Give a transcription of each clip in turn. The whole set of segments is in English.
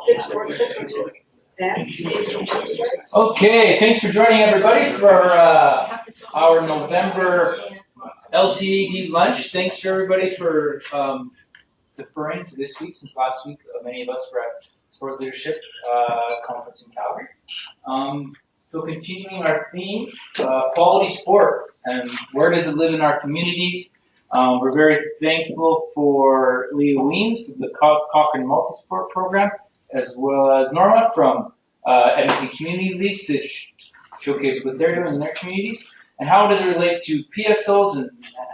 Okay, thanks for joining everybody for our November LTAD lunch. Thanks to everybody for deferring to this week, since last week many of us were at Sport Leadership Conference in Calgary. So continuing our theme, quality sport, and where does it live in our communities? We're very thankful for Leah Weens with the Cochrane Multisport Program, as well as Norma from Edmonton Community Leagues to showcase what they're doing in their communities, and how does it relate to PSOs, and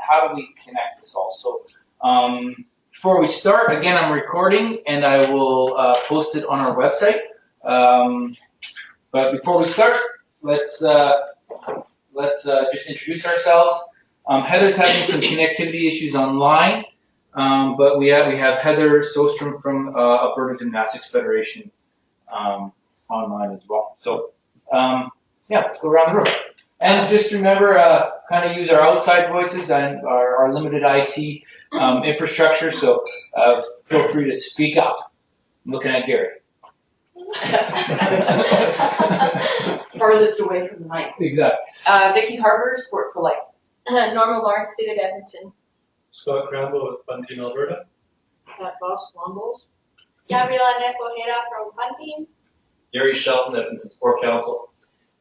how do we connect this all. So before we start, again, I'm recording, and I will post it on our website. But before we start, let's just introduce ourselves. Heather's having some connectivity issues online, but we have Heather Sostrom from Alberta Gymnastics Federation online as well. So yeah, let's go around the room. And just remember, kind of use our outside voices and our limited IT infrastructure, so feel free to speak up. I'm looking at Gary. Farthest away from the mic. Exactly. Vicki Harbour, Sport for Life. Norma Lawrence, City of Edmonton. Scott Crambo with Bunting, Alberta. Pat Voss, Lawn Bowls. Gabriela Nepo-Hera from Bunting. Gary Shelton, Edmonton Sport Council.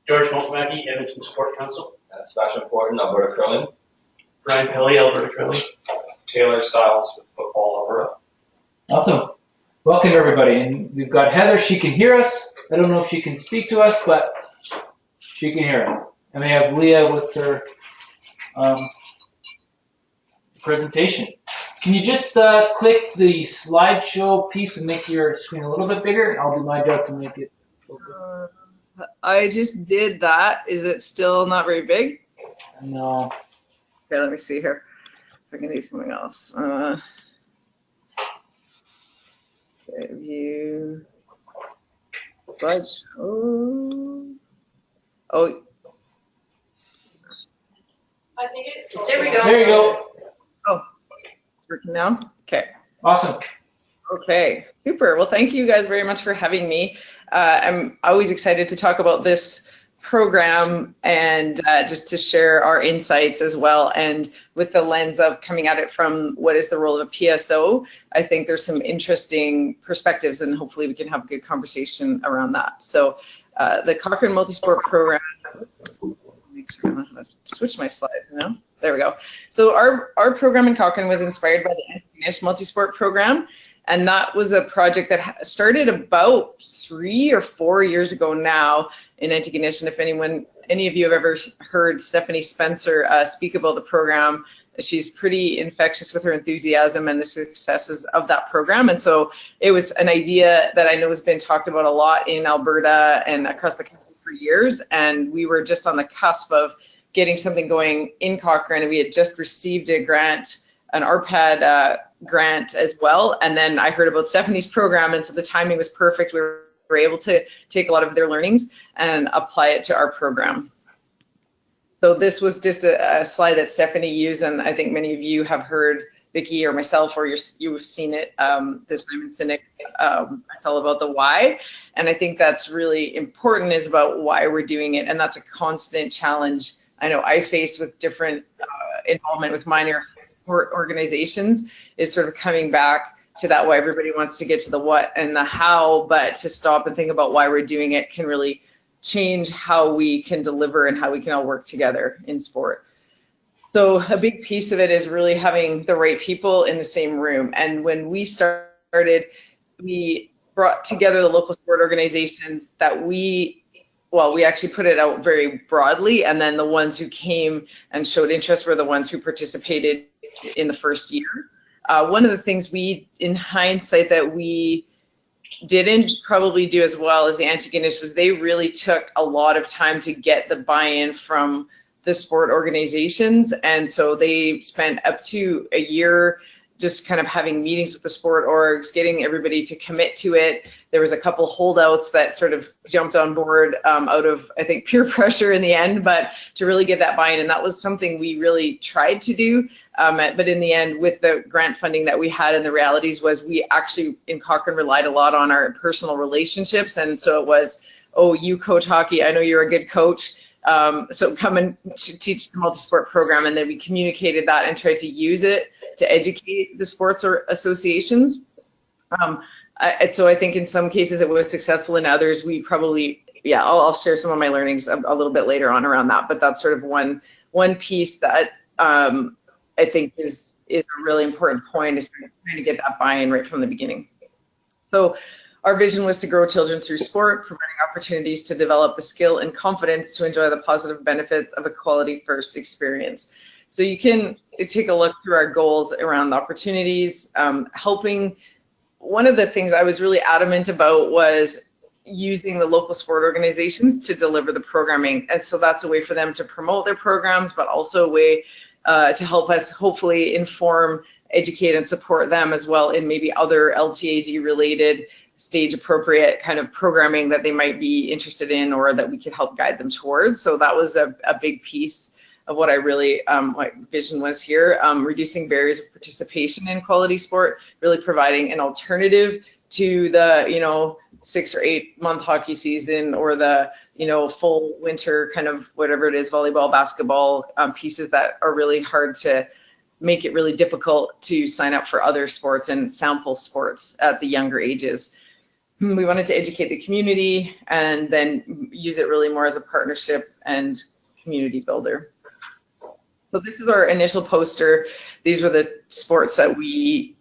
George Montmaggie, Edmonton Sport Council. Sebastian Fortin, Alberta Curling. Brian Pelly, Alberta Curling. Taylor Stiles with Football, Alberta. Awesome. Welcome everybody. And we've got Heather. She can hear us. I don't know if she can speak to us, but she can hear us. And we have Leah with her presentation. Can you just click the slideshow piece and make your screen a little bit bigger? I'll do my job to make it. I just did that. Is it still not very big? No. Okay, let me see here. If I can do something else. Okay, view. Slideshow. Oh. I think it. There we go. There you go. Oh, it's working now? Okay. Awesome. Okay, super. Well, thank you guys very much for having me. I'm always excited to talk about this program and just to share our insights as well. And with the lens of coming at it from what is the role of a PSO, I think there's some interesting perspectives, and hopefully we can have a good conversation around that. So the Cochrane Multisport Program, make sure I'm going to switch my slide now. There we go. So our program in Cochrane was inspired by the Antigonish Multisport Program. And that was a project that started about 3 or 4 years ago now in Antigonish. And if any of you have ever heard Stephanie Spencer speak about the program, she's pretty infectious with her enthusiasm and the successes of that program. And so it was an idea that I know has been talked about a lot in Alberta and across the country for years. And we were just on the cusp of getting something going in Cochrane. And we had just received a grant, an RPAD grant as well, and then I heard about Stephanie's program, and so the timing was perfect. We were able to take a lot of their learnings and apply it to our program. So this was just a slide that Stephanie used, and I think many of you have heard Vicki or myself, or you've seen it, this Simon Sinek, it's all about the why, and I think that's really important, is about why we're doing it, and that's a constant challenge I know I face with different involvement with minor sport organizations, is sort of coming back to that why. Everybody wants to get to the what and the how, but to stop and think about why we're doing it can really change how we can deliver and how we can all work together in sport. So a big piece of it is really having the right people in the same room. And when we started, we brought together the local sport organizations that we actually put it out very broadly, and then the ones who came and showed interest were the ones who participated in the first year. One of the things in hindsight, that we didn't probably do as well as the Antigonish was they really took a lot of time to get the buy-in from the sport organizations, and so they spent up to a year just kind of having meetings with the sport orgs, getting everybody to commit to it. There was a couple holdouts that sort of jumped on board out of, I think, peer pressure in the end, but to really get that buy-in, and that was something we really tried to do. But in the end, with the grant funding that we had, and the realities was we actually in Cochrane relied a lot on our personal relationships, and so it was, oh, you coach hockey, I know you're a good coach. So come and teach the multi-sport program, and then we communicated that and tried to use it to educate the sports or associations. So I think in some cases it was successful, in others we probably, yeah, I'll share some of my learnings a little bit later on around that, but that's sort of one piece that I think is a really important point, is trying to get that buy-in right from the beginning. So our vision was to grow children through sport, providing opportunities to develop the skill and confidence to enjoy the positive benefits of a quality first experience. So you can take a look through our goals around the opportunities, helping. One of the things I was really adamant about was using the local sport organizations to deliver the programming. And so that's a way for them to promote their programs, but also a way to help us hopefully inform, educate, and support them as well in maybe other LTAD related stage appropriate kind of programming that they might be interested in, or that we could help guide them towards. So that was a big piece of what I really, my vision was here, reducing barriers of participation in quality sport, really providing an alternative to the, 6 or 8 month hockey season, or the, full winter kind of whatever it is, volleyball, basketball pieces that are really hard to make it really difficult to sign up for other sports and sample sports at the younger ages. We wanted to educate the community and then use it really more as a partnership and community builder. So this is our initial poster. These were the sports that we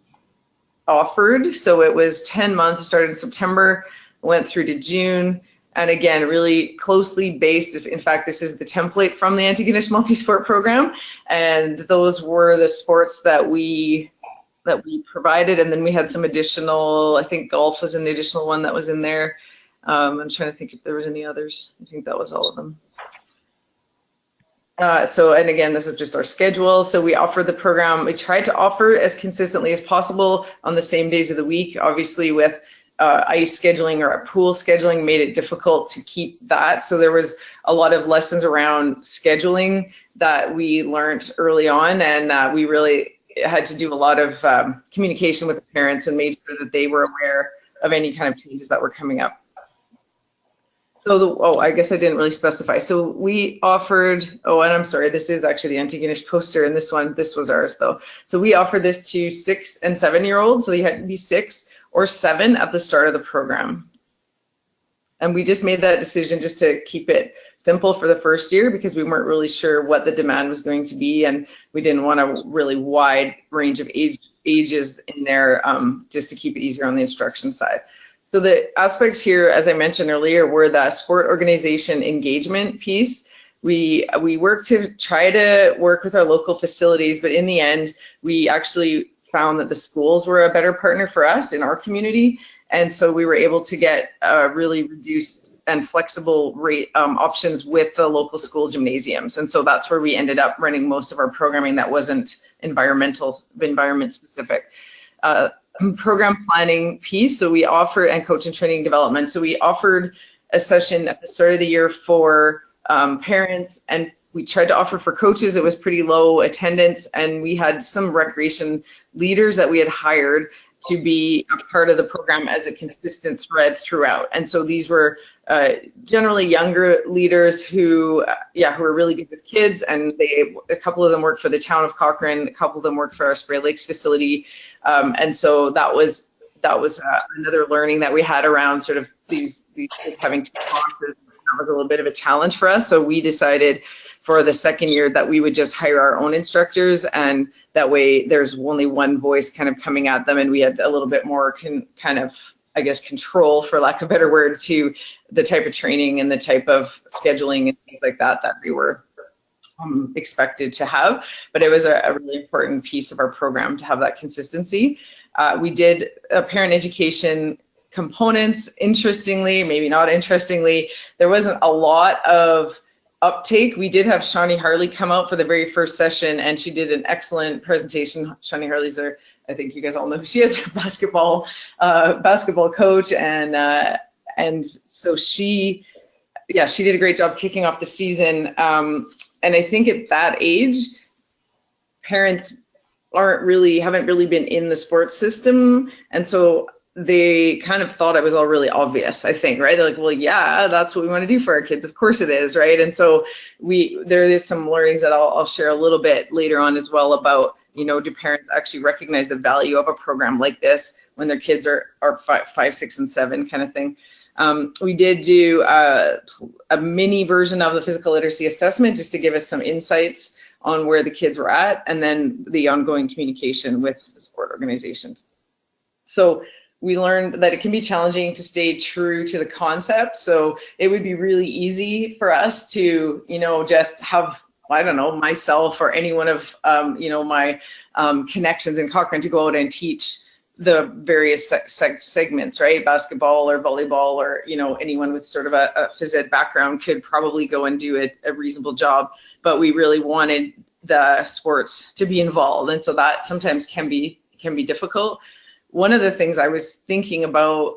offered. So it was 10 months, started in September, went through to June. And again, really closely based, in fact, this is the template from the Antigonish Multisport program. And those were the sports that we provided. And then we had some additional, I think golf was an additional one that was in there. I'm trying to think if there was any others. I think that was all of them. And again, this is just our schedule. So we offered the program, we tried to offer as consistently as possible on the same days of the week. Obviously with ice scheduling or pool scheduling made it difficult to keep that. So there was a lot of lessons around scheduling that we learned early on, and we really had to do a lot of communication with the parents and made sure that they were aware of any kind of changes that were coming up. So I guess I didn't really specify. So we offered, and I'm sorry, this is actually the Antigonish poster, and this was ours though. So we offered this to 6 and 7 year olds. So you had to be 6 or 7 at the start of the program. And we just made that decision just to keep it simple for the first year, because we weren't really sure what the demand was going to be, and we didn't want a really wide range of ages in there, just to keep it easier on the instruction side. So the aspects here, as I mentioned earlier, were the sport organization engagement piece. We worked to try to work with our local facilities, but in the end, we actually found that the schools were a better partner for us in our community. And so we were able to get really reduced and flexible rate options with the local school gymnasiums. And so that's where we ended up running most of our programming that wasn't environment specific. Program planning piece, so we offered, and coach and training development. So we offered a session at the start of the year for parents, and we tried to offer for coaches. It was pretty low attendance, and we had some recreation leaders that we had hired to be a part of the program as a consistent thread throughout. And so these were generally younger leaders who were really good with kids, and a couple of them worked for the town of Cochrane, a couple of them worked for our Spray Lakes facility, and so that was another learning that we had around sort of these kids having 2 classes. That was a little bit of a challenge for us, so we decided for the second year that we would just hire our own instructors, and that way there's only one voice kind of coming at them, and we had a little bit more kind of, I guess, control, for lack of a better word, to the type of training and the type of scheduling and things like that we were expected to have. But it was a really important piece of our program to have that consistency. We did parent education components. Interestingly, maybe not interestingly, there wasn't a lot of uptake. We did have Shawnee Harley come out for the very first session, and she did an excellent presentation. Shawnee Harley's a I think you guys all know who she is, basketball coach, and so she did a great job kicking off the season. And I think at that age, parents haven't really been in the sports system, and so they kind of thought it was all really obvious, I think, right? They're like, well, yeah, that's what we want to do for our kids. Of course it is, right? And so there is some learnings that I'll share a little bit later on as well about, do parents actually recognize the value of a program like this when their kids are 5, 6, and 7 kind of thing. We did do a mini version of the physical literacy assessment just to give us some insights on where the kids were at, and then the ongoing communication with the sport organizations. So we learned that it can be challenging to stay true to the concept. So it would be really easy for us to, just have, I don't know, myself or any one of, my connections in Cochrane to go out and teach the various segments, right? Basketball or volleyball or, anyone with sort of a phys ed background could probably go and do a reasonable job. But we really wanted the sports to be involved. And so that sometimes can be difficult. One of the things I was thinking about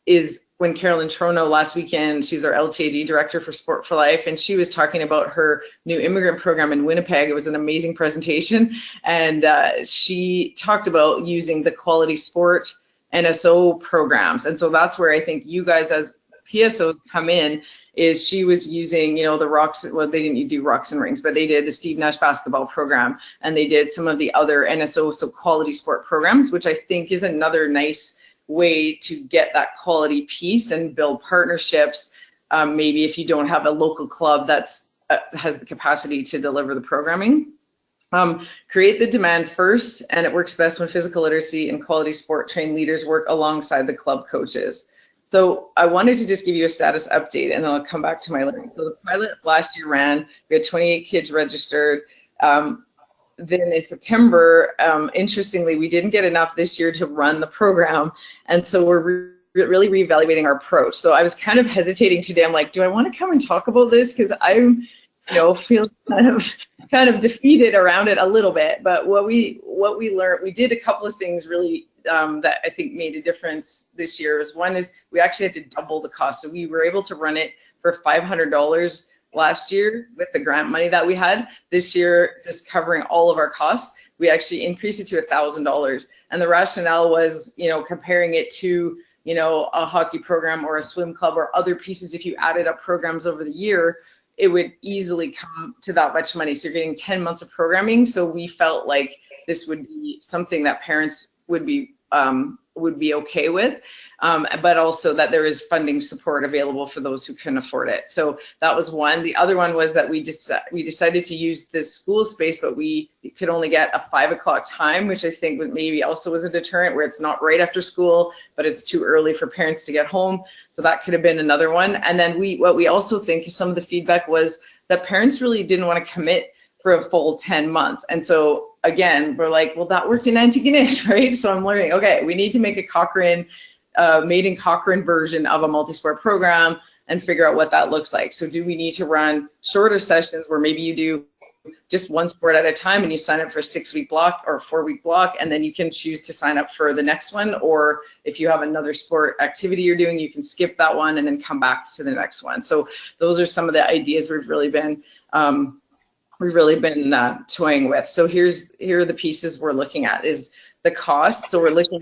is when Carolyn Trono last weekend, she's our LTAD director for Sport for Life, and she was talking about her new immigrant program in Winnipeg. It was an amazing presentation, and she talked about using the quality sport NSO programs. And so that's where I think you guys as PSOs come in, is she was using, the rocks, well, they didn't do rocks and rings, but they did the Steve Nash basketball program, and they did some of the other NSO, so quality sport programs, which I think is another nice way to get that quality piece and build partnerships. Maybe if you don't have a local club that's has the capacity to deliver the programming. Create the demand first, and it works best when physical literacy and quality sport trained leaders work alongside the club coaches. So I wanted to just give you a status update, and then I'll come back to my learning. So the pilot last year ran, we had 28 kids registered. Then in September, interestingly, we didn't get enough this year to run the program. And so we're really reevaluating our approach. So I was kind of hesitating today. I'm like, do I want to come and talk about this? Because I'm, feel kind of defeated around it a little bit. But what we learned, we did a couple of things really that I think made a difference this year. One is we actually had to double the cost. So we were able to run it for $500 last year with the grant money that we had. This year, just covering all of our costs, we actually increased it to $1,000. And the rationale was, comparing it to, a hockey program or a swim club or other pieces. If you added up programs over the year, it would easily come to that much money. So you're getting 10 months of programming. So we felt like this would be something that parents would be okay with, but also that there is funding support available for those who can afford it. So that was one. The other one was that we decided to use this school space, but we could only get a 5 o'clock time, which I think maybe also was a deterrent, where it's not right after school, but it's too early for parents to get home. So that could have been another one. And then what we also think is some of the feedback was that parents really didn't want to commit for a full 10 months. And so again, we're like, well, that worked in Antigonish, right? So I'm learning, okay, we need to make a Cochrane, made in Cochrane version of a multi-sport program and figure out what that looks like. So do we need to run shorter sessions where maybe you do just one sport at a time and you sign up for a 6-week block or a 4-week block, and then you can choose to sign up for the next one, or if you have another sport activity you're doing, you can skip that one and then come back to the next one. So those are some of the ideas we've really been toying with. So here are the pieces we're looking at is the cost. So we're looking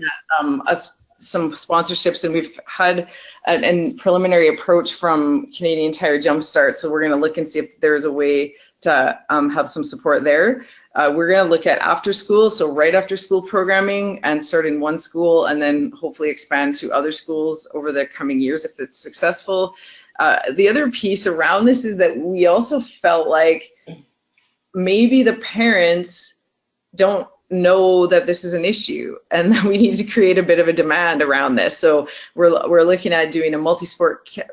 at some sponsorships, and we've had a preliminary approach from Canadian Tire Jumpstart. So we're going to look and see if there's a way to have some support there. We're going to look at after school, so right after school programming, and start in one school and then hopefully expand to other schools over the coming years if it's successful. The other piece around this is that we also felt like maybe the parents don't know that this is an issue, and that we need to create a bit of a demand around this. So we're looking at doing a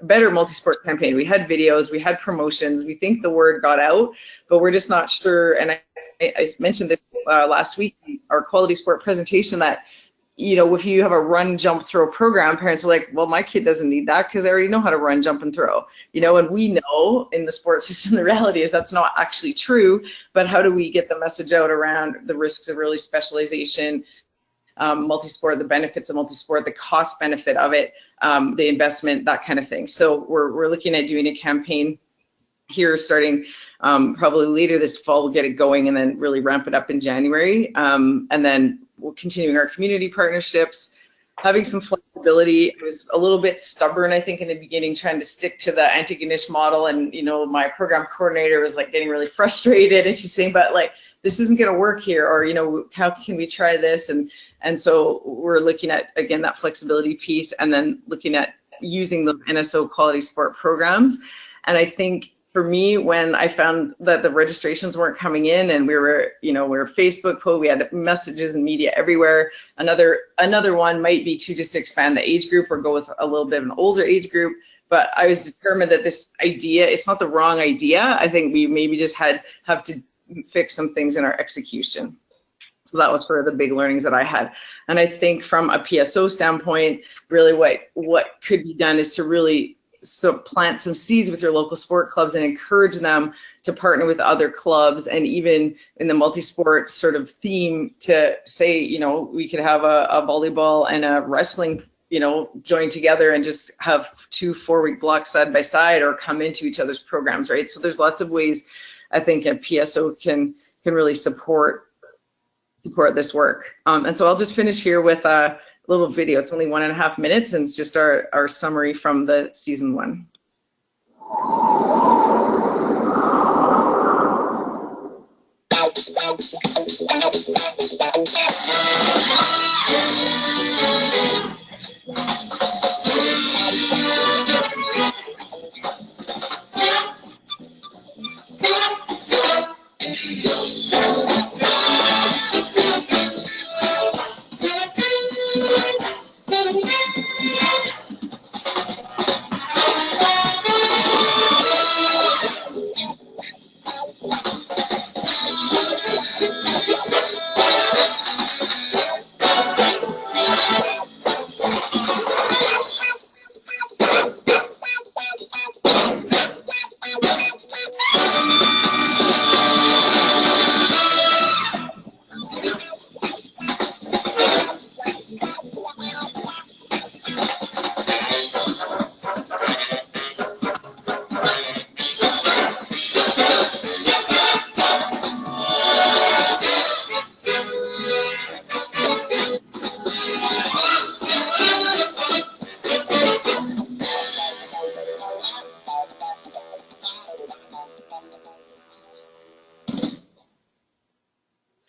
better multi-sport campaign. We had videos, we had promotions. We think the word got out, but we're just not sure. And I mentioned this last week in our quality sport presentation, that you know, if you have a run, jump, throw program, parents are like, well, my kid doesn't need that because I already know how to run, jump, and throw, you know, and we know in the sports system, the reality is that's not actually true, but how do we get the message out around the risks of early specialization, multi-sport, the benefits of multi-sport, the cost benefit of it, the investment, that kind of thing. So we're looking at doing a campaign here starting probably later this fall. We'll get it going and then really ramp it up in January. And then we're continuing our community partnerships, having some flexibility. I was a little bit stubborn, I think, in the beginning, trying to stick to the Antigonish model. And, you know, my program coordinator was like getting really frustrated, and she's saying, but like, this isn't going to work here, or, you know, how can we try this? And so we're looking at, again, that flexibility piece, and then looking at using the NSO quality sport programs. And I think for me, when I found that the registrations weren't coming in, and we were Facebook post, we had messages and media everywhere. Another one might be to just expand the age group or go with a little bit of an older age group. But I was determined that this idea, it's not the wrong idea. I think we maybe just have to fix some things in our execution. So that was sort of the big learnings that I had. And I think from a PSO standpoint, really what could be done is to really plant some seeds with your local sport clubs and encourage them to partner with other clubs, and even in the multi-sport sort of theme to say, you know, we could have a volleyball and a wrestling, you know, join together and just have 2 4-week blocks side by side, or come into each other's programs, right? So there's lots of ways I think a PSO can really support this work. And so I'll just finish here with a little video. It's only 1.5 minutes, and it's just our summary from the season 1.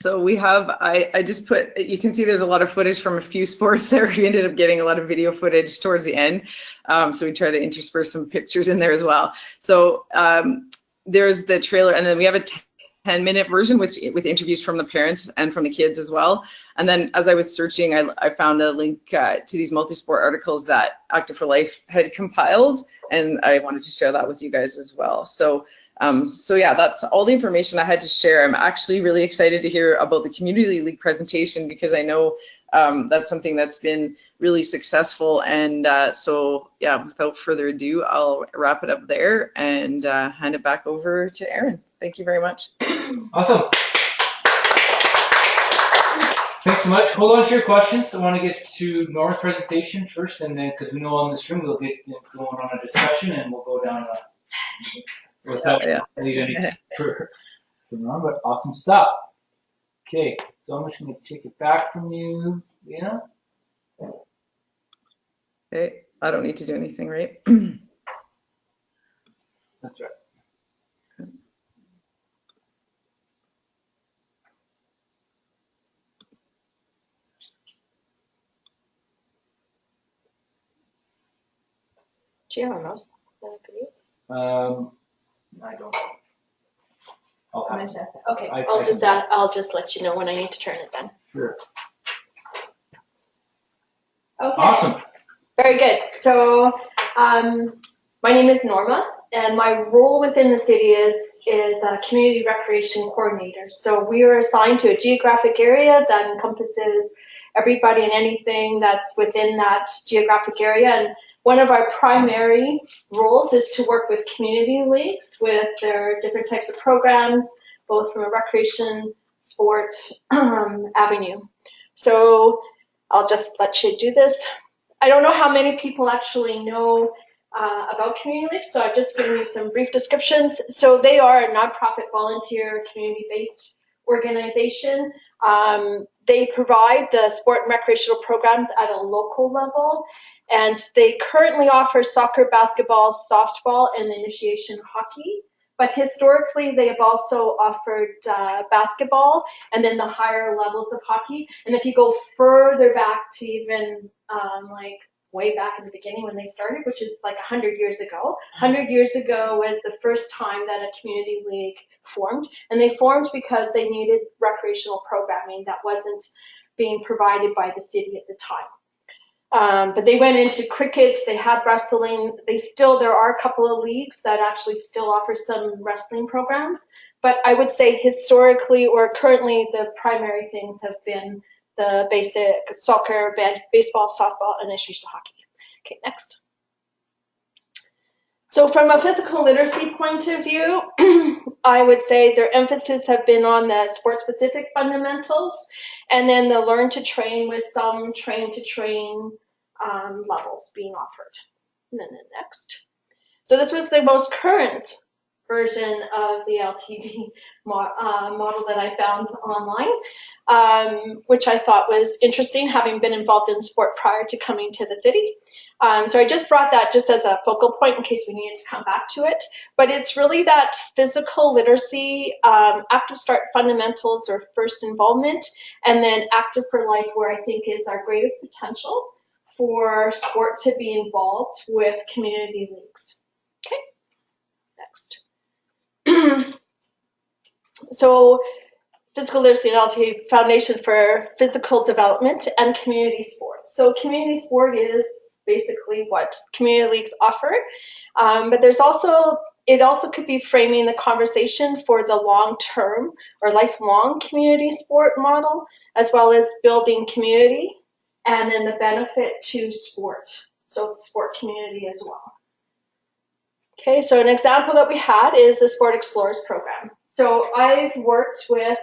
So we have, I just put, you can see there's a lot of footage from a few sports there. We ended up getting a lot of video footage towards the end. So we try to intersperse some pictures in there as well. So there's the trailer, and then we have a 10-minute version with interviews from the parents and from the kids as well. And then as I was searching, I found a link to these multi-sport articles that Active for Life had compiled, and I wanted to share that with you guys as well. So yeah, that's all the information I had to share. I'm actually really excited to hear about the Community League presentation, because I know that's something that's been really successful. And so yeah, without further ado, I'll wrap it up there and hand it back over to Aaron. Thank you very much. Awesome. Thanks so much. Hold on to your questions. I want to get to Norma's presentation first, and then, because we know in this room we'll get going on a discussion, and we'll go down without leave anything for Norma, but awesome stuff. Okay, so I'm just going to take it back from you, Leah. Okay, I don't need to do anything, right? That's right. Do you have a mouse that I could use? I don't. I'll have it. Okay, I I'll just let you know when I need to turn it then. Sure. Okay. Awesome. Very good. So my name is Norma, and my role within the city is a community recreation coordinator. So we are assigned to a geographic area that encompasses everybody and anything that's within that geographic area. And one of our primary roles is to work with community leagues with their different types of programs, both from a recreation, sport avenue. So I'll just let you do this. I don't know how many people actually know about community leagues, so I've just given you some brief descriptions. So they are a nonprofit, volunteer, community-based organization. They provide the sport and recreational programs at a local level, and they currently offer soccer, basketball, softball, and initiation hockey. But historically, they have also offered basketball and then the higher levels of hockey. And if you go further back to even like way back in the beginning when they started, which is like 100 years ago. 100 years ago was the first time that a community league formed. And they formed because they needed recreational programming that wasn't being provided by the city at the time. But they went into cricket, they had wrestling, there are a couple of leagues that actually still offer some wrestling programs. But I would say historically or currently the primary things have been the basic soccer, baseball, softball, and initiation hockey. Okay, next. So from a physical literacy point of view, I would say their emphasis have been on the sport-specific fundamentals and then the learn to train with some train to train levels being offered. And then the next. So this was the most current version of the LTD model that I found online, which I thought was interesting, having been involved in sport prior to coming to the city. So I just brought that just as a focal point in case we needed to come back to it. But it's really that physical literacy, active start fundamentals or first involvement, and then active for life, where I think is our greatest potential for sport to be involved with community leagues. Okay, next. So physical literacy and LTAD Foundation for Physical Development and Community Sport. So community sport is basically what community leagues offer, but there's also, it also could be framing the conversation for the long-term or lifelong community sport model, as well as building community and then the benefit to sport, so sport community as well. Okay, so an example that we had is the Sport Explorers program. So I've worked with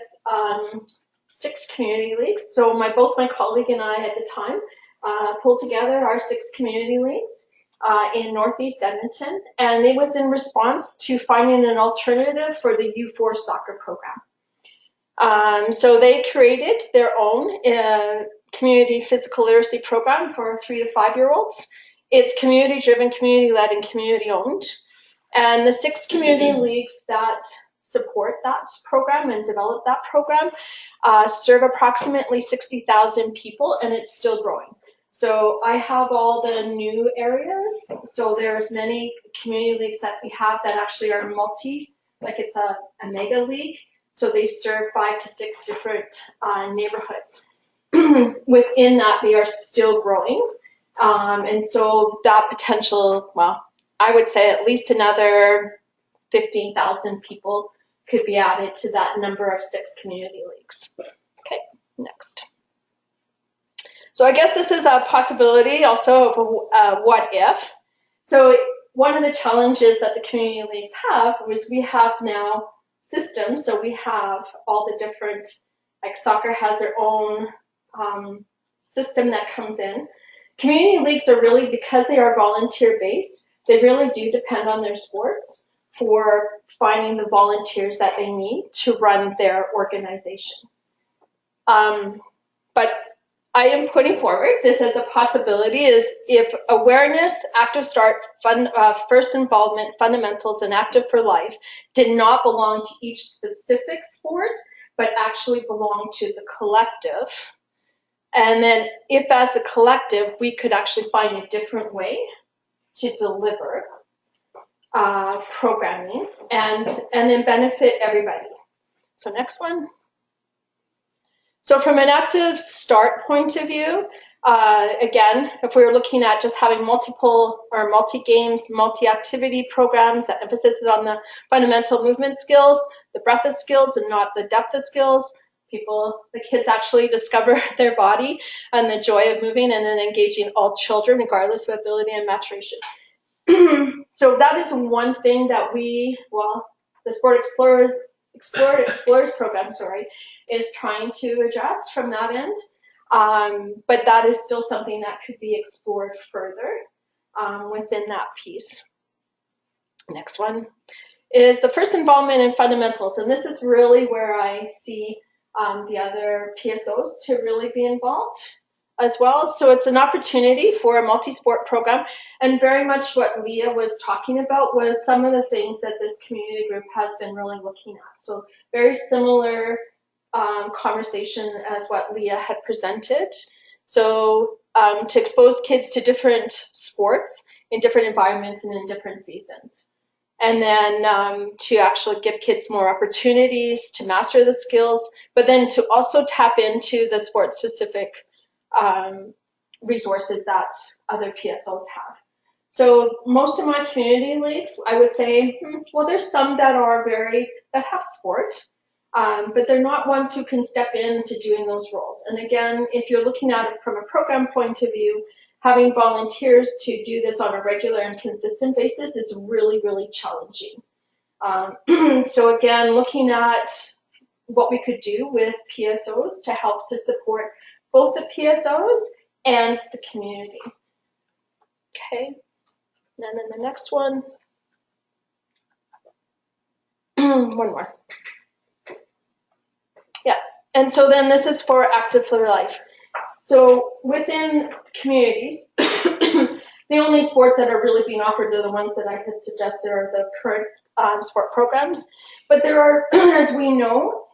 6 community leagues. So both my colleague and I at the time pulled together our 6 community leagues in Northeast Edmonton, and it was in response to finding an alternative for the U4 soccer program. So they created their own community physical literacy program for 3 to 5-year-olds. It's community-driven, community-led, and community-owned. And the 6 community leagues that support that program and develop that program serve approximately 60,000 people, and it's still growing. So I have all the new areas. So there's many community leagues that we have that actually are like it's a mega league. So they serve 5 to 6 different neighborhoods. Within that, they are still growing. And so that potential, well, I would say at least another 15,000 people could be added to that number of 6 community leagues. Okay, next. So I guess this is a possibility also of what if. So one of the challenges that the community leagues have was we have now systems. So we have all the different, like soccer has their own system that comes in. Community leagues are really, because they are volunteer-based, they really do depend on their sports for finding the volunteers that they need to run their organization. But I am putting forward this as a possibility is if awareness, active start, first involvement, fundamentals, and active for life did not belong to each specific sport, but actually belong to the collective. And then if as the collective, we could actually find a different way to deliver programming and then benefit everybody. So next one. So from an active start point of view, again, if we were looking at just having multiple or multi-games, multi-activity programs that emphasize on the fundamental movement skills, the breadth of skills and not the depth of skills, the kids actually discover their body and the joy of moving, and then engaging all children regardless of ability and maturation. So that is one thing that the Sport Explorers program, is trying to address from that end. But that is still something that could be explored further within that piece. Next one is the first involvement in fundamentals, and this is really where I see the other PSOs to really be involved as well. So it's an opportunity for a multi-sport program, and very much what Leah was talking about was some of the things that this community group has been really looking at. So very similar conversation as what Leah had presented. So to expose kids to different sports in different environments and in different seasons. And then to actually give kids more opportunities to master the skills, but then to also tap into the sport-specific resources that other PSOs have. So most of my community leagues, I would say, well, there's some that have sport, but they're not ones who can step into doing those roles. And again, if you're looking at it from a program point of view, having volunteers to do this on a regular and consistent basis is really, really challenging. So again, looking at what we could do with PSOs to help to support both the PSOs and the community. Okay, and then the next one. One more. Yeah, and so then this is for Active for Life. So within communities, the only sports that are really being offered are the ones that I had suggested are the current sport programs. But there are, as we know,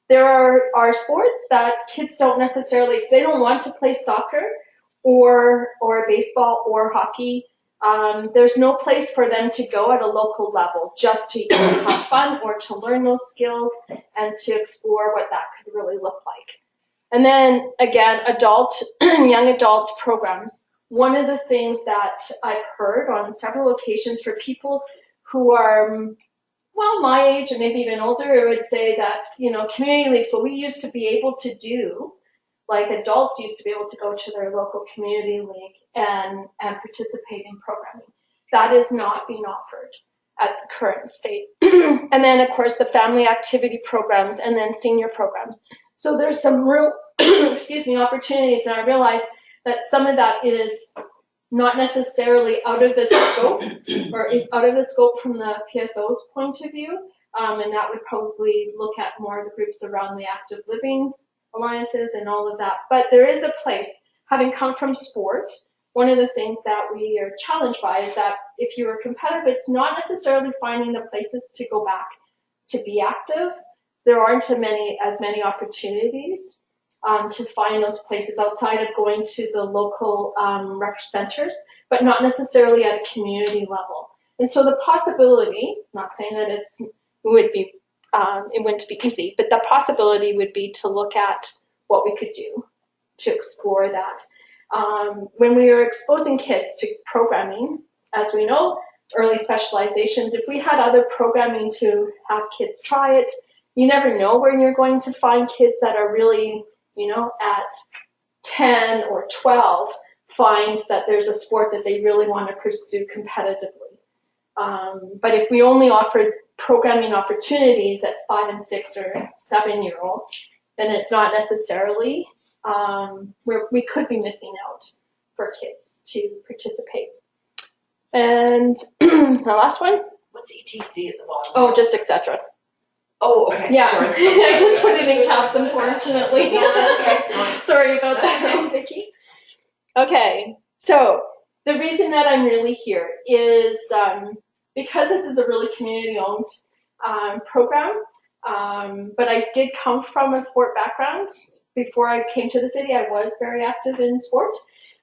there are sports that kids don't necessarily, they don't want to play soccer or baseball or hockey. There's no place for them to go at a local level just to either have fun or to learn those skills and to explore what that could really look like. And then again, young adult programs. One of the things that I've heard on several occasions for people who are, well, my age and maybe even older, I would say that, community leagues, what we used to be able to do, like adults used to be able to go to their local community league and participate in programming. That is not being offered at the current state. And then, of course, the family activity programs and then senior programs. So there's some real, opportunities, and I realize that some of that is not necessarily out of the scope, or is out of the scope from the PSO's point of view, and that would probably look at more of the groups around the active living alliances and all of that. But there is a place, having come from sport, one of the things that we are challenged by is that if you are competitive, it's not necessarily finding the places to go back to be active. There aren't as many opportunities to find those places outside of going to the local rec centers, but not necessarily at a community level. And so the possibility, not saying that it wouldn't be easy, but the possibility would be to look at what we could do to explore that. When we are exposing kids to programming, as we know, early specializations, if we had other programming to have kids try it, you never know when you're going to find kids that are really, at 10 or 12, find that there's a sport that they really want to pursue competitively. But if we only offered programming opportunities at 5 and 6 or 7-year-olds, then it's not necessarily we could be missing out for kids to participate. And the last one? What's ETC at the bottom? Oh, just etc. Oh, okay. Yeah, Sorry. I just put it in caps, unfortunately. No, that's okay. Sorry about that, Vicki. Okay, so the reason that I'm really here is because this is a really community-owned program, but I did come from a sport background. Before I came to the city, I was very active in sport.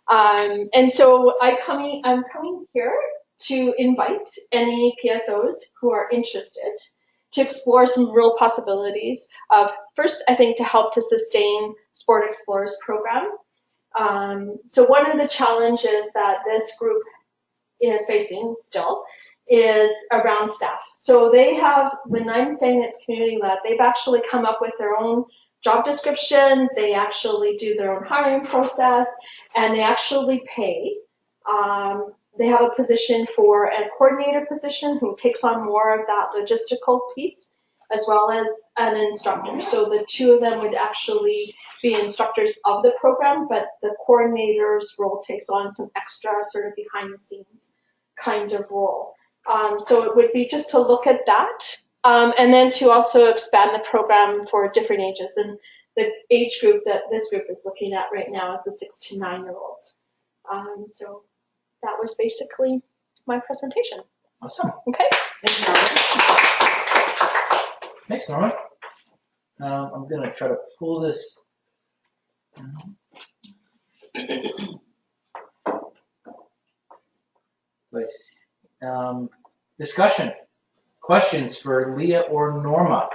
And so I'm coming here to invite any PSOs who are interested to explore some real possibilities of, first, I think, to help to sustain Sport Explorers program. So one of the challenges that this group is facing still is around staff. So they have, when I'm saying it's community led, they've actually come up with their own job description. They actually do their own hiring process, and they actually pay. They have a position for a coordinator position who takes on more of that logistical piece, as well as an instructor. So the two of them would actually be instructors of the program, but the coordinator's role takes on some extra sort of behind the scenes kind of role. So it would be just to look at that, and then to also expand the program for different ages. And the age group that this group is looking at right now is the 6 to 9-year-olds. So that was basically my presentation. Awesome. Okay. Thanks, Norma. I'm going to try to pull this. Discussion. Questions for Leah or Norma?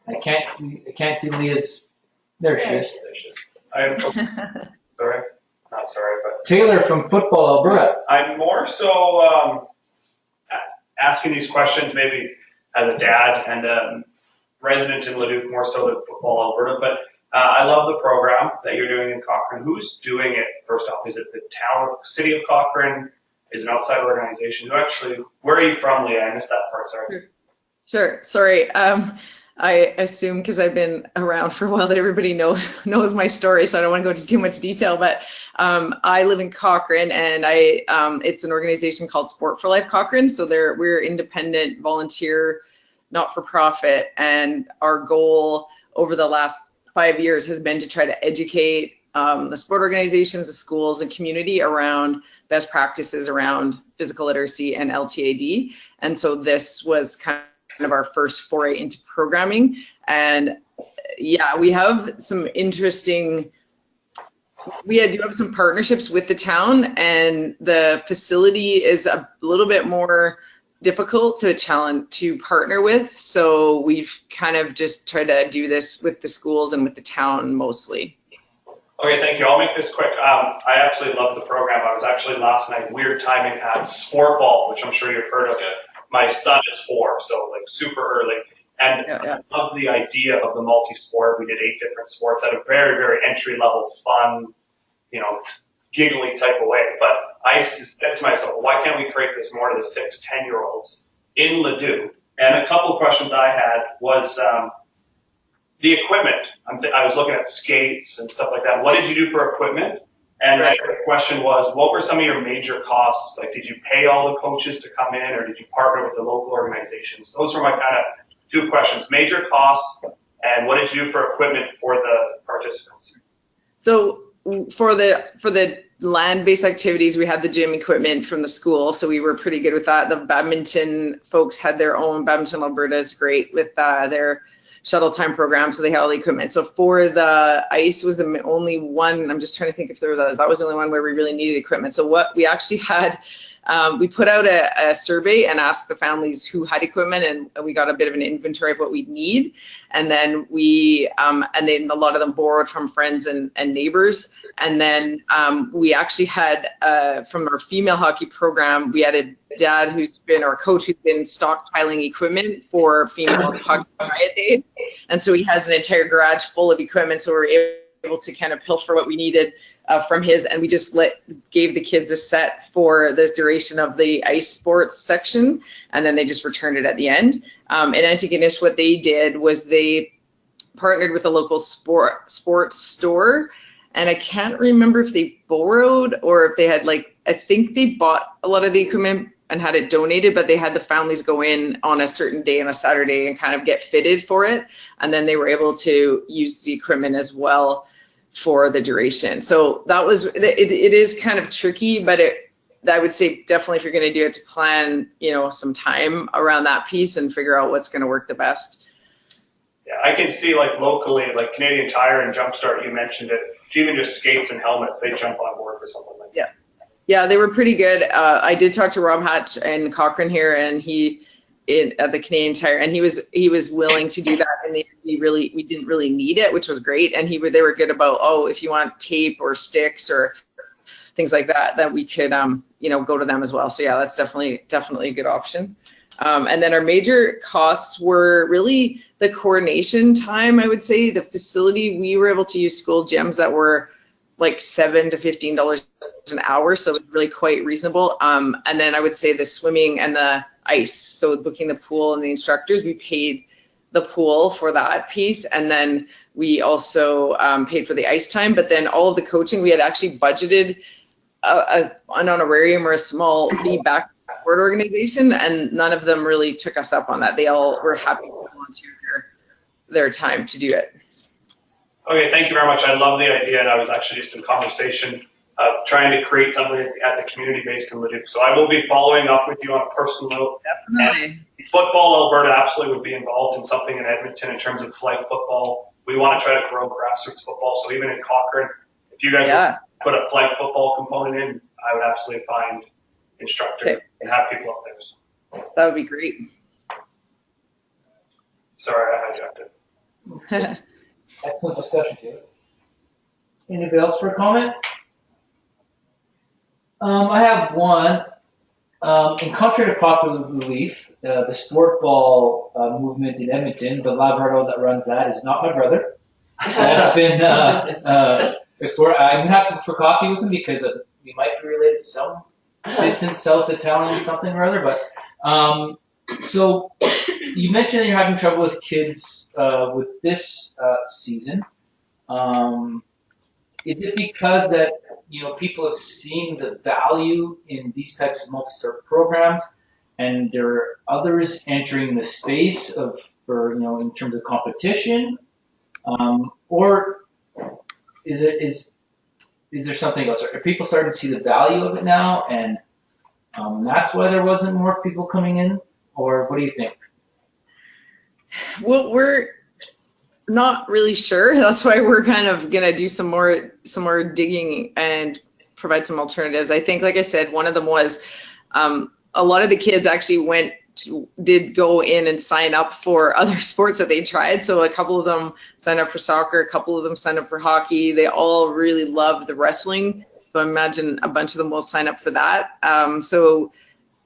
I can't see Leah's. There she is. I'm sorry, not sorry, but Taylor from Football Alberta. I'm more so asking these questions maybe as a dad and a resident in Leduc more so than Football Alberta, but I love the program that you're doing in Cochrane. Who's doing it first off? Is it the town, City of Cochrane? Is an outside organization? Where are you from, Leah? I missed that part, sorry. Sure. Sorry. I assume because I've been around for a while that everybody knows my story, so I don't want to go into too much detail. But I live in Cochrane, and it's an organization called Sport for Life Cochrane. So we're independent, volunteer, not-for-profit, and our goal over the last 5 years has been to try to educate the sport organizations, the schools, and community around best practices around physical literacy and LTAD. And so this was kind of our first foray into programming. And yeah, we have some interesting, do have some partnerships with the town, and the facility is a little bit more difficult to partner with. So we've kind of just tried to do this with the schools and with the town mostly. Okay, thank you. I'll make this quick. I absolutely love the program. I was actually last night, weird timing, at Sport Ball, which I'm sure you've heard of. My son is 4, so like super early. And I love the idea of the multi-sport. We did 8 different sports at a very, very entry-level, fun, giggly type of way. But I said to myself, why can't we create this more to the 6, 10-year-olds in Leduc? And a couple of questions I had was the equipment. I was looking at skates and stuff like that. What did you do for equipment? And my question was, what were some of your major costs? Like, did you pay all the coaches to come in, or did you partner with the local organizations? Those were my kind of 2 questions. Major costs, and what did you do for equipment for the participants? So for the land-based activities, we had the gym equipment from the school, so we were pretty good with that. The badminton folks had their own. Badminton Alberta is great with their shuttle time program, so they had all the equipment. So for the ice was the only one, I'm just trying to think if there was others, that was the only one where we really needed equipment. So what we actually had, we put out a survey and asked the families who had equipment, and we got a bit of an inventory of what we'd need. And then and then a lot of them borrowed from friends and neighbors. And then we actually had, from our female hockey program, we had a dad our coach who's been stockpiling equipment for female hockey riot day. And so he has an entire garage full of equipment, so we're able to kind of pilfer what we needed from his, and we just gave the kids a set for the duration of the ice sports section, and then they just returned it at the end. In Antigonish, what they did was they partnered with a local sports store, and I can't remember if they borrowed or if they had I think they bought a lot of the equipment and had it donated, but they had the families go in on a certain day on a Saturday and kind of get fitted for it, and then they were able to use the equipment as well for the duration. So that was, it is kind of tricky, but I would say definitely if you're going to do it, to plan, some time around that piece and figure out what's going to work the best. Yeah, I can see locally, Canadian Tire and Jumpstart, you mentioned it, even just skates and helmets, they jump on board for something like that. Yeah, they were pretty good. I did talk to Rob Hatch in Cochrane here, and at the Canadian Tire, and he was willing to do that, and we didn't really need it, which was great. And they were good about, if you want tape or sticks or things like that, that we could, go to them as well. So yeah, that's definitely a good option. And then our major costs were really the coordination time, I would say. The facility, we were able to use school gyms that were like $7 to $15 an hour, so it was really quite reasonable. And then I would say the swimming and the ice, so booking the pool and the instructors, we paid the pool for that piece, and then we also paid for the ice time. But then all of the coaching, we had actually budgeted an honorarium or a small fee back to the sport organization, and none of them really took us up on that. They all were happy to volunteer their time to do it. Okay, thank you very much. I love the idea, and I was actually just in conversation of trying to create something at the community based in Leduc. So I will be following up with you on a personal note. Definitely. And football, Alberta absolutely would be involved in something in Edmonton in terms of flag football. We want to try to grow grassroots football. So even in Cochrane, if you guys put a flag football component in, I would absolutely find instructors and have people up there. So. That would be great. Sorry, I hijacked it. Excellent discussion, Taylor. Anybody else for a comment? I have one. In contrary to popular belief, the sport ball movement in Edmonton, the Labrador that runs that is not my brother. That's been explored. I'm gonna have to go for coffee with him because we might be related to some distant South Italian something or other. But so you mentioned that you're having trouble with kids with this season. Is it because that people have seen the value in these types of multi-sport programs, and there are others entering the space in terms of competition, or is there something else? Are people starting to see the value of it now, and that's why there wasn't more people coming in, or what do you think? Well, we're not really sure. That's why we're kind of gonna do some more digging and provide some alternatives. I think, like I said, one of them was a lot of the kids actually did go in and sign up for other sports that they tried. So a couple of them signed up for soccer, a couple of them signed up for hockey. They all really loved the wrestling. So I imagine a bunch of them will sign up for that. So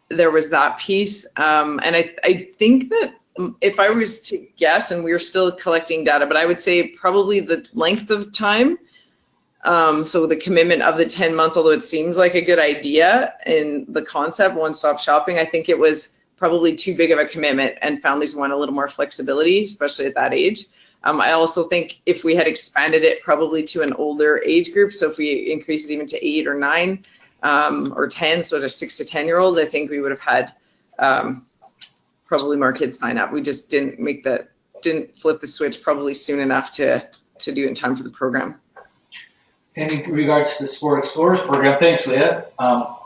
there was that piece. And I think that if I was to guess, and we're still collecting data, but I would say probably the length of time. So the commitment of the 10 months, although it seems like a good idea in the concept, one-stop shopping, I think it was probably too big of a commitment, and families want a little more flexibility, especially at that age. I also think if we had expanded it probably to an older age group, so if we increased it even to 8 or 9 or 10, so to 6 to 10-year-olds, I think we would have had probably more kids sign up. We just didn't flip the switch probably soon enough to do it in time for the program. And in regards to the Sport Explorers program, thanks, Leah.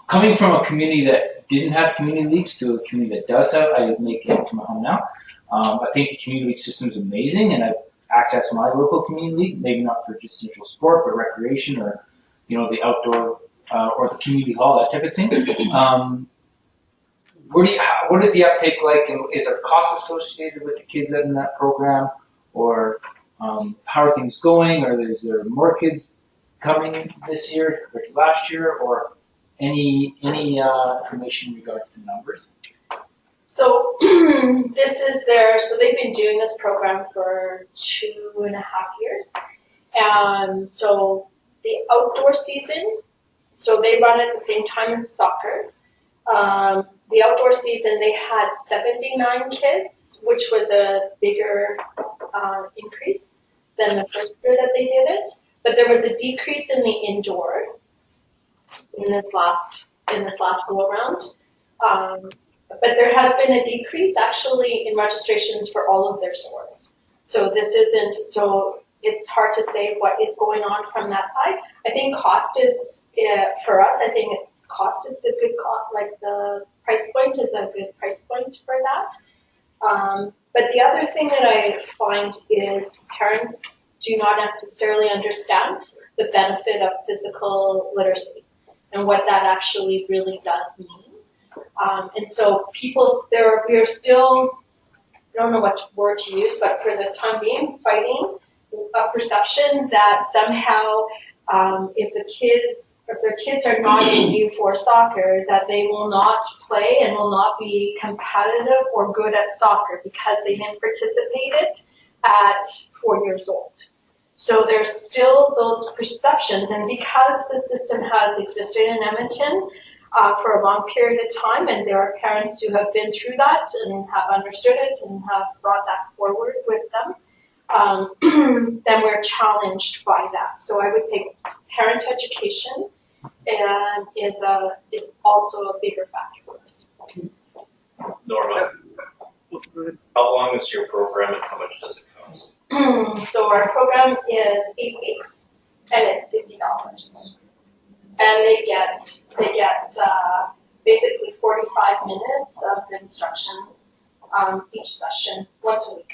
Coming from a community that didn't have community leagues to a community that does have, I make it to my home now. I think the community league system is amazing, and I've accessed my local community league, maybe not for just central sport, but recreation or the outdoor or the community hall, that type of thing. What is the uptake like, and is there costs associated with the kids that are in that program, or how are things going, or is there more kids coming this year compared to last year, or any information in regards to numbers? So so they've been doing this program for 2.5 years. So the outdoor season, so they run at the same time as soccer. The outdoor season, they had 79 kids, which was a bigger increase than the first year that they did it. But there was a decrease in the indoor in this last go around. But there has been a decrease actually in registrations for all of their sports. So it's hard to say what is going on from that side. I think cost is, for us, it's a good cost, like the price point is a good price point for that. But the other thing that I find is parents do not necessarily understand the benefit of physical literacy and what that actually really does mean. And so we are still, I don't know what word to use, but for the time being, fighting a perception that somehow if their kids are not in U4 soccer, that they will not play and will not be competitive or good at soccer because they didn't participate at 4 years old. So there's still those perceptions, and because the system has existed in Edmonton for a long period of time, and there are parents who have been through that and have understood it and have brought that forward with them, then we're challenged by that. So I would say parent education is also a bigger factor for us. Norma, how long is your program and how much does it cost? So our program is 8 weeks and it's $50. And they get basically 45 minutes of instruction each session once a week.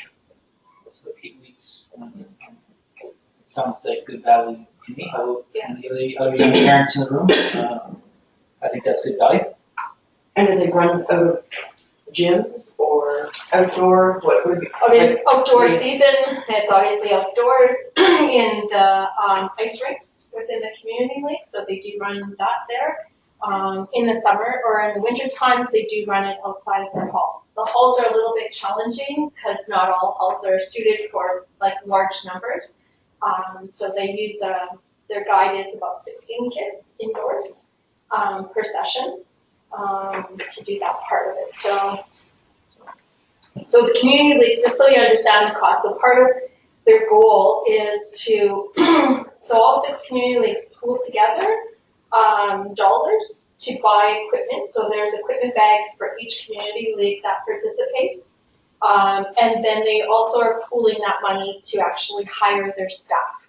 So 8 weeks. Sounds like good value to me. How about the other young parents in the room? I think that's good value. And do they run out of gyms or outdoor? What would be? Outdoor season, it's obviously outdoors in the ice rinks within the community league, so they do run that there. In the summer or in the winter times, they do run it outside of their halls. The halls are a little bit challenging because not all halls are suited for like large numbers. So they use their guide is about 16 kids indoors per session to do that part of it. So the community leagues, just so you understand the cost, so part of their goal is to, so all 6 community leagues pool together dollars to buy equipment. So there's equipment bags for each community league that participates. And then they also are pooling that money to actually hire their staff.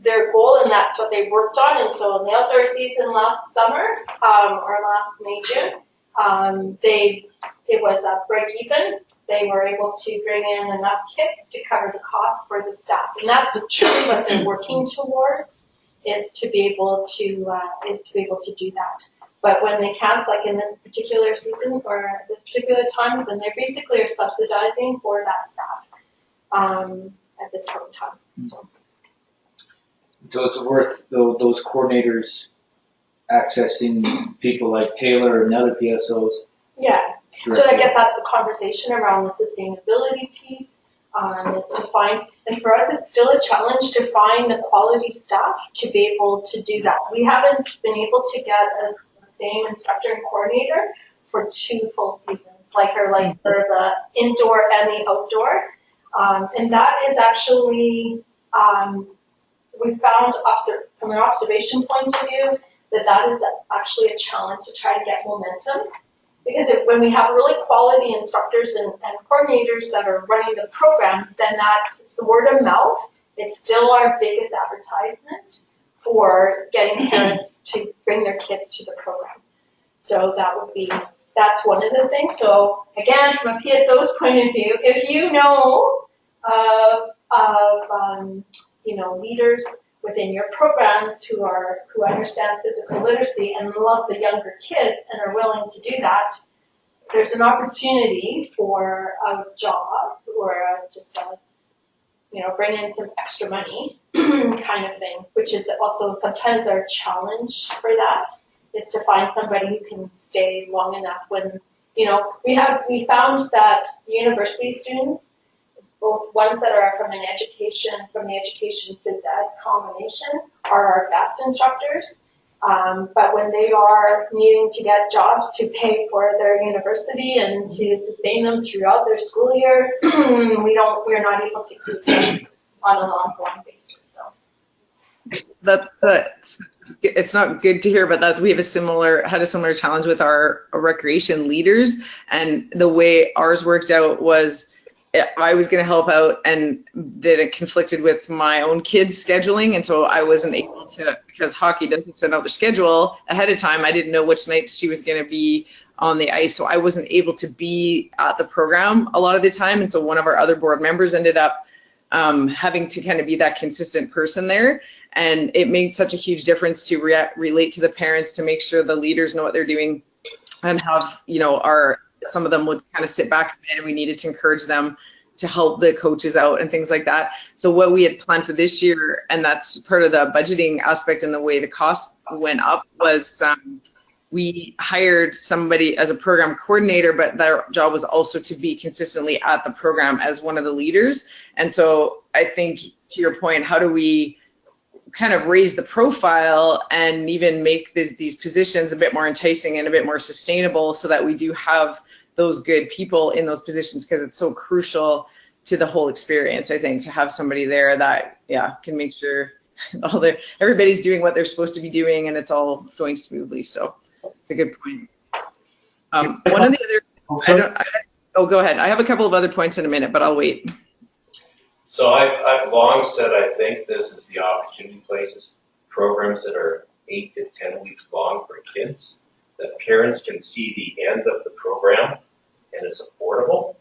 Their goal, and that's what they worked on, and so in the outdoor season last summer, or last May, June, it was a break even. They were able to bring in enough kits to cover the cost for the staff. And that's truly what they're working towards, is to be able to do that. But when they can't, like in this particular season or this particular time, then they basically are subsidizing for that staff at this point in time. So it's worth those coordinators accessing people like Taylor and other PSOs. Yeah. So I guess that's the conversation around the sustainability piece, is to find, and for us it's still a challenge to find the quality staff to be able to do that. We haven't been able to get the same instructor and coordinator for 2 full seasons, like for the indoor and the outdoor. And that is actually, we found from an observation point of view that is actually a challenge to try to get momentum. Because when we have really quality instructors and coordinators that are running the programs, then the word of mouth is still our biggest advertisement for getting parents to bring their kids to the program. So that's one of the things. So again, from a PSO's point of view, if you know of leaders within your programs who understand physical literacy and love the younger kids and are willing to do that, there's an opportunity for a job or bring in some extra money kind of thing, which is also sometimes our challenge for that, is to find somebody who can stay long enough when, we found that university students, both ones that are from the education phys ed combination, are our best instructors. But when they are needing to get jobs to pay for their university and to sustain them throughout their school year, we're not able to keep them on an ongoing basis. So that's it's not good to hear, but we had a similar challenge with our recreation leaders, and the way ours worked out was I was going to help out, and then it conflicted with my own kids' scheduling, and so I wasn't able to, because hockey doesn't send out their schedule ahead of time. I didn't know which nights she was going to be on the ice, so I wasn't able to be at the program a lot of the time, and so one of our other board members ended up having to kind of be that consistent person there, and it made such a huge difference to relate to the parents, to make sure the leaders know what they're doing, and have, some of them would kind of sit back and we needed to encourage them to help the coaches out and things like that. So what we had planned for this year, and that's part of the budgeting aspect and the way the cost went up, was we hired somebody as a program coordinator, but their job was also to be consistently at the program as one of the leaders. And so I think, to your point, how do we kind of raise the profile and even make these positions a bit more enticing and a bit more sustainable, so that we do have those good people in those positions, because it's so crucial to the whole experience, I think, to have somebody there that, yeah, can make sure everybody's doing what they're supposed to be doing and it's all going smoothly. So it's a good point. One of the other, go ahead. I have a couple of other points in a minute, but I'll wait. So I've long said I think this is the opportunity places, programs that are 8 to 10 weeks long for kids, that parents can see the end of the program and it's affordable.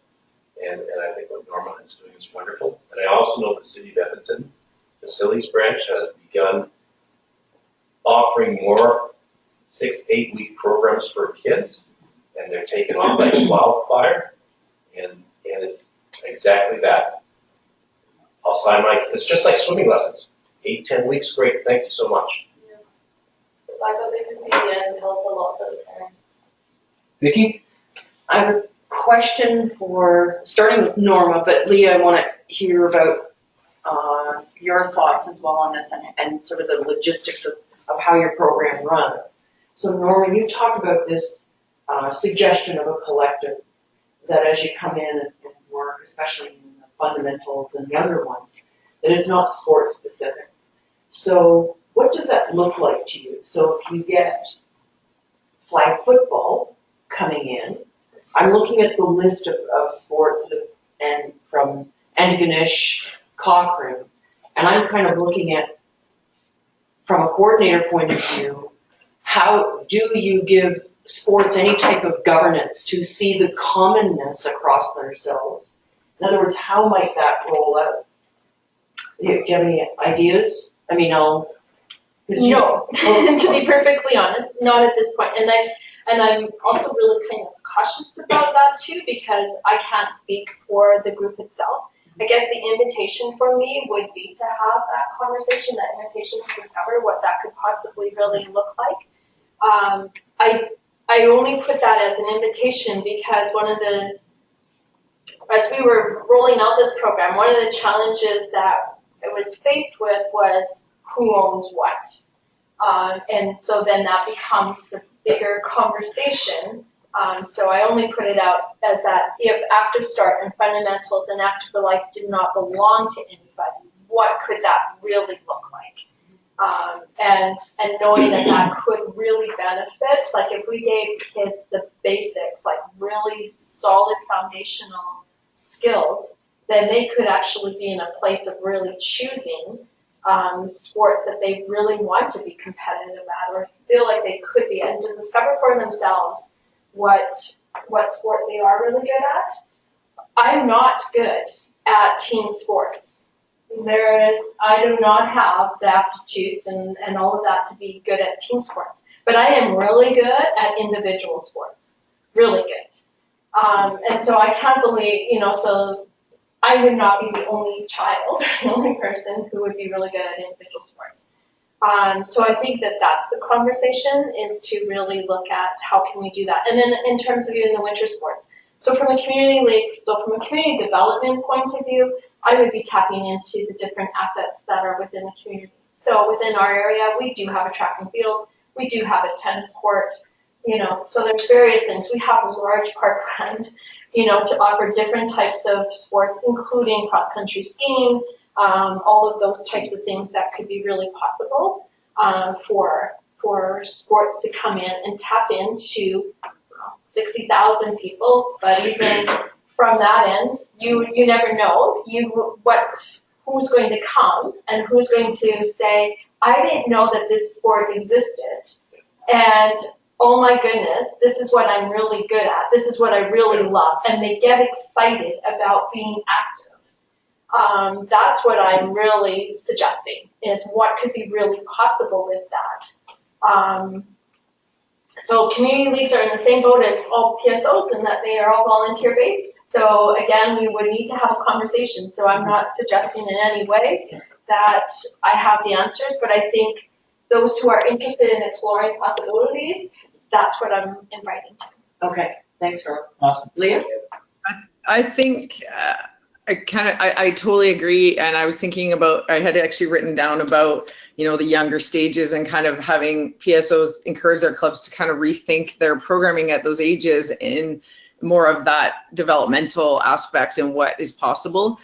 And I think what Norma is doing is wonderful. And I also know the City of Edmonton facilities branch has begun offering more 6 to 8 week programs for kids, and they're taking off like wildfire. And it's exactly that. I'll sign it's just like swimming lessons. 8, 10 weeks, great. Thank you so much. The fact that they can see the end helps a lot for the parents. Vicki? I have a question for, starting with Norma, but Leah, I want to hear about your thoughts as well on this, and sort of the logistics of how your program runs. So Norma, you talked about this suggestion of a collective, that as you come in and work, especially in the fundamentals and the other ones, that it's not sport specific. So what does that look like to you? So if you get flag football coming in, I'm looking at the list of sports and from Antigonish, Cochrane, and I'm kind of looking at, from a coordinator point of view, how do you give sports any type of governance to see the commonness across themselves? In other words, how might that roll out? Do you have any ideas? I mean, No, to be perfectly honest, not at this point. And I'm also really kind of cautious about that too, because I can't speak for the group itself. I guess the invitation for me would be to have that conversation, that invitation to discover what that could possibly really look like. I only put that as an invitation because as we were rolling out this program, one of the challenges that I was faced with was who owns what. And so then that becomes a bigger conversation. So I only put it out as that if Active Start and Fundamentals and Active for Life did not belong to anybody, what could that really look like? And knowing that could really benefit, like if we gave kids the basics, like really solid foundational skills, then they could actually be in a place of really choosing sports that they really want to be competitive at or feel like they could be, and to discover for themselves what sport they are really good at. I'm not good at team sports. I do not have the aptitudes and all of that to be good at team sports, but I am really good at individual sports, really good. And so I can't believe, so I would not be the only child, the only person who would be really good at individual sports. So I think that's the conversation, is to really look at how can we do that. And then in terms of even the winter sports, so from a community league, so from a community development point of view, I would be tapping into the different assets that are within the community. So within our area, we do have a track and field, we do have a tennis court, so there's various things. We have a large parkland, to offer different types of sports, including cross-country skiing, all of those types of things that could be really possible for sports to come in and tap into 60,000 people. But even from that end, you never know who's going to come and who's going to say, I didn't know that this sport existed, and oh my goodness, this is what I'm really good at. This is what I really love. And they get excited about being active. That's what I'm really suggesting, is what could be really possible with that. So community leagues are in the same boat as all PSOs in that they are all volunteer based. So again, we would need to have a conversation. So I'm not suggesting in any way that I have the answers, but I think those who are interested in exploring possibilities, that's what I'm inviting to. Okay, thanks, Rob. Awesome. Leah? I think I totally agree. And I was thinking about, I had actually written down about, the younger stages and kind of having PSOs encourage their clubs to kind of rethink their programming at those ages in more of that developmental aspect and what is possible.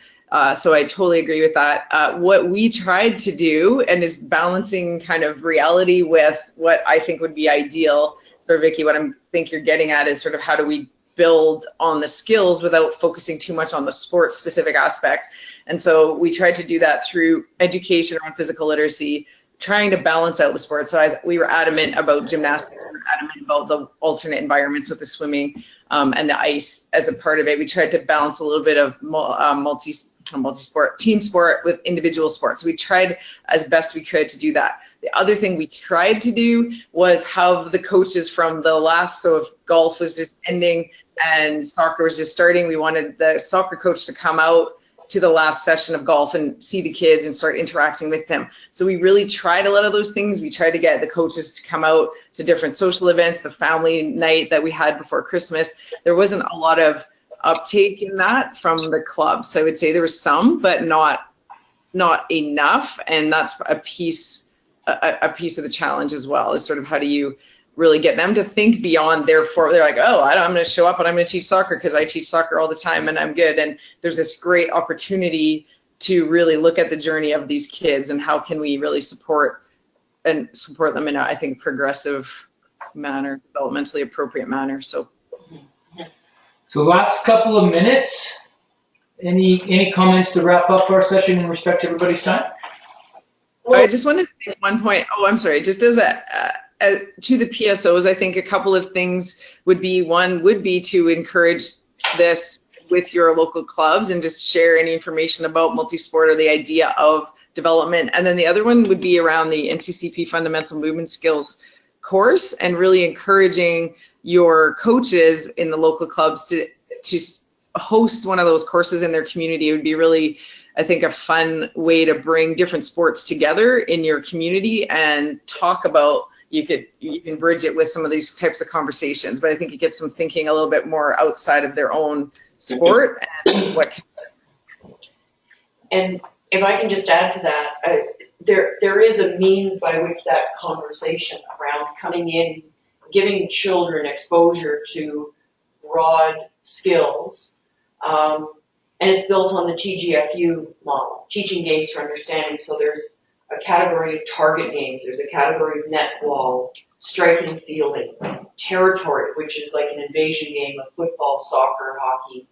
So I totally agree with that. What we tried to do, and is balancing kind of reality with what I think would be ideal. So Vicky, what I think you're getting at is sort of how do we build on the skills without focusing too much on the sports specific aspect. And so we tried to do that through education around physical literacy, trying to balance out the sports. So as we were adamant about gymnastics, we were adamant about the alternate environments with the swimming and the ice as a part of it. We tried to balance a little bit of multi-sport, team sport with individual sports. We tried as best we could to do that. The other thing we tried to do was have the coaches from the last, so if golf was just ending and soccer was just starting, we wanted the soccer coach to come out to the last session of golf and see the kids and start interacting with them. So we really tried a lot of those things. We tried to get the coaches to come out to different social events, the family night that we had before Christmas. There wasn't a lot of uptake in that from the club. So I would say there was some, but not enough. And that's a piece of the challenge as well, is sort of how do you really get them to think beyond they're like, oh, I'm going to show up and I'm going to teach soccer because I teach soccer all the time and I'm good. And there's this great opportunity to really look at the journey of these kids and how can we really support them in a, I think, progressive manner, developmentally appropriate manner. So last couple of minutes, any comments to wrap up our session in respect to everybody's time? Well, I just wanted to make one point. Oh, I'm sorry. Just as to the PSOs, I think a couple of things would be, one would be to encourage this with your local clubs and just share any information about multi-sport or the idea of development. And then the other one would be around the NCCP Fundamental Movement Skills course and really encouraging your coaches in the local clubs to host one of those courses in their community. It would be really, I think, a fun way to bring different sports together in your community and talk about, you can bridge it with some of these types of conversations, but I think it gets them thinking a little bit more outside of their own sport and what. And if I can just add to that, there is a means by which that conversation around coming in, giving children exposure to broad skills, and it's built on the TGFU model, teaching games for understanding. So there's a category of target games, there's a category of netball, striking, fielding, territory, which is like an invasion game of football, soccer, hockey,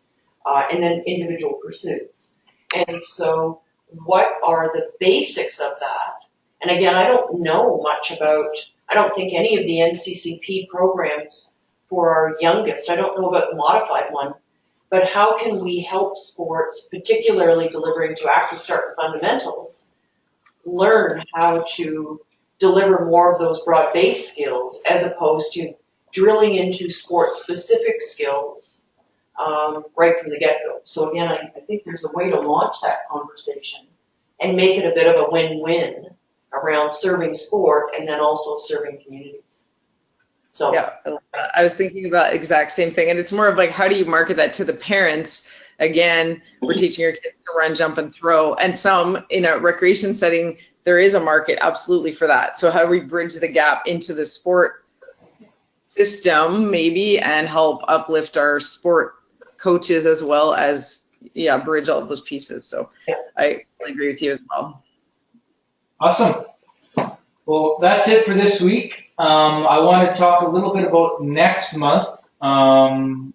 and then individual pursuits. And so what are the basics of that? And again, I don't know much about, I don't think any of the NCCP programs for our youngest, I don't know about the modified one, but how can we help sports, particularly delivering to active start and fundamentals, learn how to deliver more of those broad-based skills as opposed to drilling into sport-specific skills right from the get-go. So again, I think there's a way to launch that conversation and make it a bit of a win-win around serving sport and then also serving communities. So yeah, I was thinking about the exact same thing, and it's more of like, how do you market that to the parents? Again, we're teaching your kids to run, jump, and throw, and some in a recreation setting, there is a market absolutely for that. So how do we bridge the gap into the sport system maybe and help uplift our sport coaches as well as, bridge all of those pieces. So I agree with you as well. Awesome. Well, that's it for this week. I want to talk a little bit about next month. And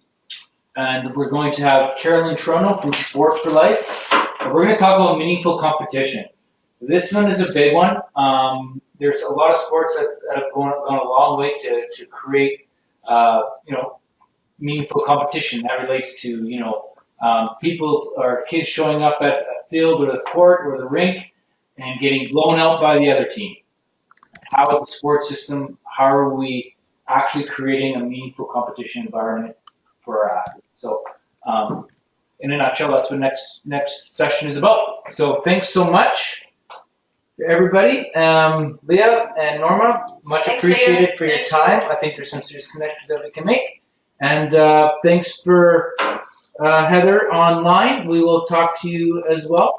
we're going to have Carolyn Trono from Sport for Life. We're going to talk about meaningful competition. This one is a big one. There's a lot of sports that have gone a long way to create, meaningful competition. That relates to, people or kids showing up at a field or the court or the rink and getting blown out by the other team. How is the sports system? How are we actually creating a meaningful competition environment for our athletes. So, in a nutshell, that's what next session is about. So thanks so much to everybody. Leah and Norma, much Thanks, appreciated Leah. for your time. I think there's some serious connections that we can make. And thanks for Heather online. We will talk to you as well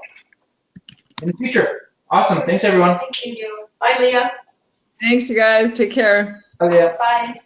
in the future. Awesome. Thanks, everyone. Thank you. Bye, Leah. Thanks, you guys. Take care. Bye, Leah. Bye.